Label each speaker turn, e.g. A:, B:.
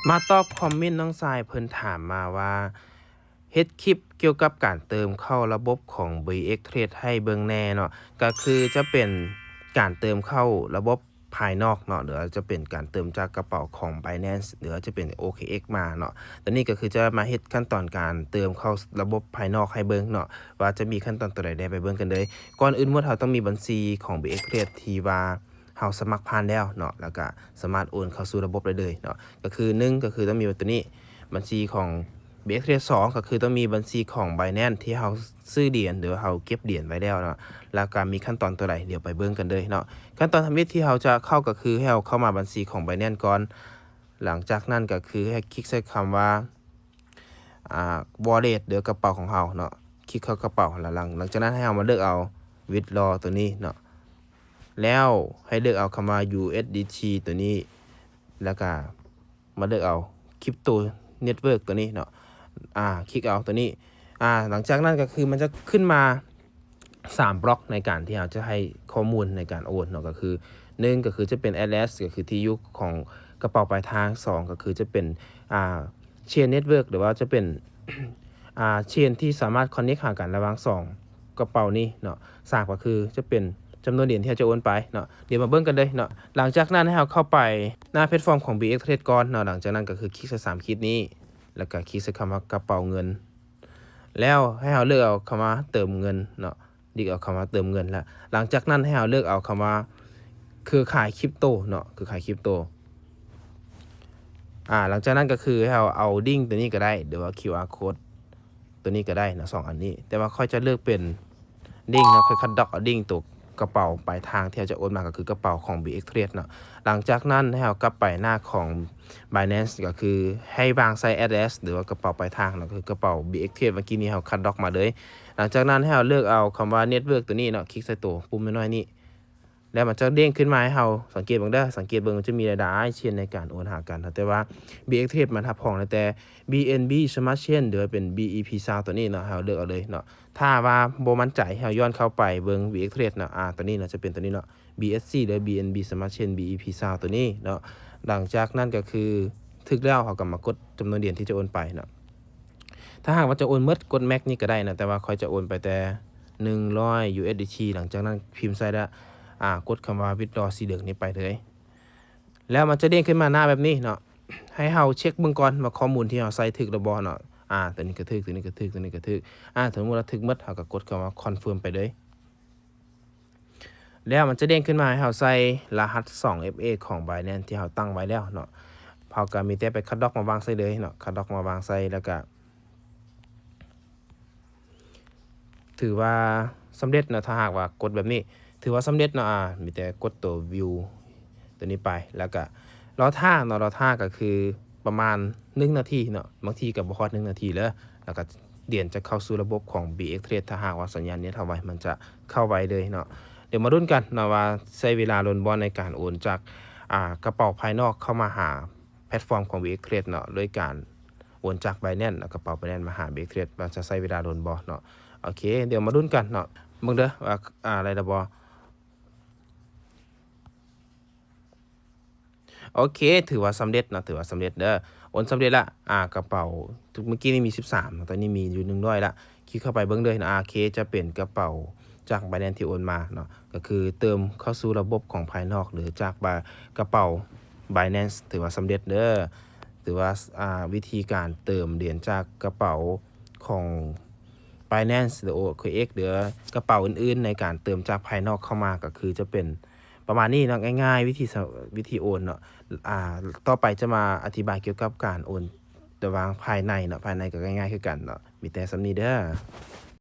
A: มาตอบคอมเมนต์น้องทรายเพิ่นถามมาว่าเฮ็ดคลิปเกี่ยวกับการเติมเข้าระบบของ BX Trade ให้เบิ่งแหน่เนาะก็คือจะเป็นการเติมเข้าระบบภายนอกเนาะหรือว่าจะเป็นการเติมจากกระเป๋าของ Binance หรือว่าจะเป็น OKX มาเนาะตอนนี้ก็คือจะมาเฮ็ดขั้นตอนการเติมเข้าระบบภายนอกให้เบิ่งเนาะว่าจะมีขั้นตอนตัวใดได้ไปเบิ่งกันเลยก่อนอื่นหมดเราต้องมีบัญชีของ BX Trade ที่ว่าเฮาสมัครผ่านแล้วเนาะแล้วก็สามารถโอนเข้าสู่ระบบได้เลยเนาะก็คือ1ก็คือต้องมีตัวนี้บัญชีของ BX Trade 2ก็คือต้องมีบัญชีของ Binance ที่เฮาซื้อเหรียญหรือว่าเฮาเก็บเหรียญไว้แล้วเนาะแล้วก็มีขั้นตอนตัวใดเดี๋ยวไปเบิ่งกันเลยเนาะขั้นตอนทำอิฐที่เฮาจะเข้าก็คือให้เฮาเข้ามาบัญชีของ Binance ก่อนหลังจากนั้นก็คือให้คลิกใส่คำว่าwallet หรือกระเป๋าของเฮาเนาะคลิกเข้ากระเป๋าแล้วหลังจากนั้นให้เฮามาเลือกเอา withdraw ตัวนี้เนาะแล้วให้เลือกเอาคำว่า USDT ตัวนี้แล้วก็มาเลือกเอา Crypto Network ตัวนี้เนาะคลิกเอาตัวนี้หลังจากนั้นก็คือมันจะขึ้นมา3บล็อกในการที่เราจะให้ข้อมูลในการโอนเนาะก็คือ1ก็คือจะเป็น address ก็คือที่อยู่ของกระเป๋าปลายทาง2ก็คือจะเป็นchain network หรือว่าจะเป็นchain ที่สามารถ connect หากันระหว่าง2กระเป๋านี้เนาะ3ก็คือจะเป็นจำนวนเหรียญที่เราจะโอนไปเนาะเดี๋ยวมาเบิ่งกันเลยเนาะหลังจากนั้นให้เราเข้าไปหน้าแพลตฟอร์มของ BX Trade ก่อนเนาะหลังจากนั้นก็คือคลิกใส่3คลิกนี้แล้วก็คลิกใส่คำว่ากระเป๋าเงินแล้วให้เราเลือกเอาคำว่าเติมเงินเนาะดิกเอาคำว่าเติมเงินแล้วหลังจากนั้นให้เราเลือกเอาคำว่าเครือข่ายคริปโตเนาะเครือข่ายคริปโตหลังจากนั้นก็คือให้เราเอาดิ้งตัวนี้ก็ได้หรือว่า QR code ตัวนี้ก็ได้นะ2อันนี้แต่ว่าค่อยจะเลือกเป็นดิ้งเนาะค่อยคัดดอกเอาดิ้งตัวกระเป๋าปลายทางที่เราจะโอนมาก็คือกระเป๋าของ BX Trade เนาะหลังจากนั้นให้เรากลับไปหน้าของ Binance ก็คือให้วางใส่ address หรือว่ากระเป๋าปลายทางเนาะคือกระเป๋า BX Trade เมื่อกี้นี้เราคัดดอกมาเลยหลังจากนั้นให้เราเลือกเอาคำว่า network ตัวนี้เนาะคลิกใส่ตัวปุ่มน้อยๆนี้แล้วมันจะเด้งขึ้นมาให้เราสังเกตเบิ่งเด้อสังเกตเบิ่งมันจะมีหลายๆเช่นในการโอนหากันแต่ว่า BX Trade มันทับพ้องแต่ BNB Smart Chain หรือเป็น BEP Sound ตัวนี้เนาะเราเลือกเอาเลยเนาะถ้าว่าบ่มั่นใจให้เราย้อนเข้าไปเบิ่ง BX Trade เนาะตัวนี้เนาะจะเป็นตัวนี้เนาะ BSC หรือ BNB Smart Chain BEP Sound ตัวนี้เนาะหลังจากนั้นก็คือถึกแล้วเขาก็มากดจำนวนเหรียญที่จะโอนไปเนาะถ้าหากว่าจะโอนหมดกด Max นี่ก็ได้นะแต่ว่าค่อยจะโอนไปแต่100 USDT หลังจากนั้นพิมพ์ใส่แล้วกดคำว่า withdraw สีเหลืองนี้ไปเลยแล้วมันจะเด้งขึ้นมาหน้าแบบนี้เนาะให้เราเช็คเบิ่งก่อนว่าข้อมูลที่เราใส่ถูกหรือบ่เนาะตัวนี้ก็ถูกตัวนี้ก็ถูกตัวนี้ก็ถูกสมมุติว่าถูกหมดเราก็กดคำว่า confirm ไปเลยแล้วมันจะเด้งขึ้นมาให้เราใส่รหัส 2FA ของ Binance ที่เราตั้งไว้แล้วเนาะพอก็มีแต่ไปคัดดอกมาวางใส่เลยเนาะคัดดอกมาวางใส่แล้วก็ถือว่าสำเร็จเนาะถ้าหากว่ากดแบบนี้ถือว่าสำเร็จเนาะมีแต่กดตัว view ตัวนี้ไปแล้วก็รอท่าเนาะรอท่าก็คือประมาณ1นาทีเนาะบางทีก็บ่ฮอด1นาทีแล้วก็เหรียญจะเข้าสู่ระบบของ BX Trade ถ้าหากว่าสัญญาณเน็ตเอาไว้มันจะเข้าไวเลยเนาะเดี๋ยวมาลุ้นกันเนาะว่าใช้เวลาล้นบ่ในการโอนจากกระเป๋าภายนอกเข้ามาหาแพลตฟอร์มของ BX Trade เนาะโดยการโอนจาก Binance กระเป๋า Binance มาหา BX Trade ว่าจะใช้เวลาล้นบ่เนาะโอเคเดี๋ยวมาลุ้นกันเนาะเบิ่งเด้อว่าอะไรล่ะบ่โอเคถือว่าสำเร็จนะถือว่าสำเร็จเด้อโอนสำเร็จละกระเป๋าเมื่อกี้นี่มี13ตอนนี้มีอยู่100ละคลิกเข้าไปเบิ่งเลยนะโอเคจะเป็นกระเป๋าจาก Binance ที่โอนมาเนาะก็คือเติมเข้าสู่ระบบของภายนอกหรือจากกระเป๋า Binance ถือว่าสำเร็จเด้อถือว่าวิธีการเติมเหรียญจากกระเป๋าของ Binance หรือ OKX หรือกระเป๋าอื่นๆในการเติมจากภายนอกเข้ามาก็คือจะเป็นประมาณนี้เนาะง่ายๆวิธีโอนเนาะต่อไปจะมาอธิบายเกี่ยวกับการโอนระหว่างภายในเนาะภายในก็ง่ายๆคือกันเนาะมีแต่ส่ำนี้เด้อ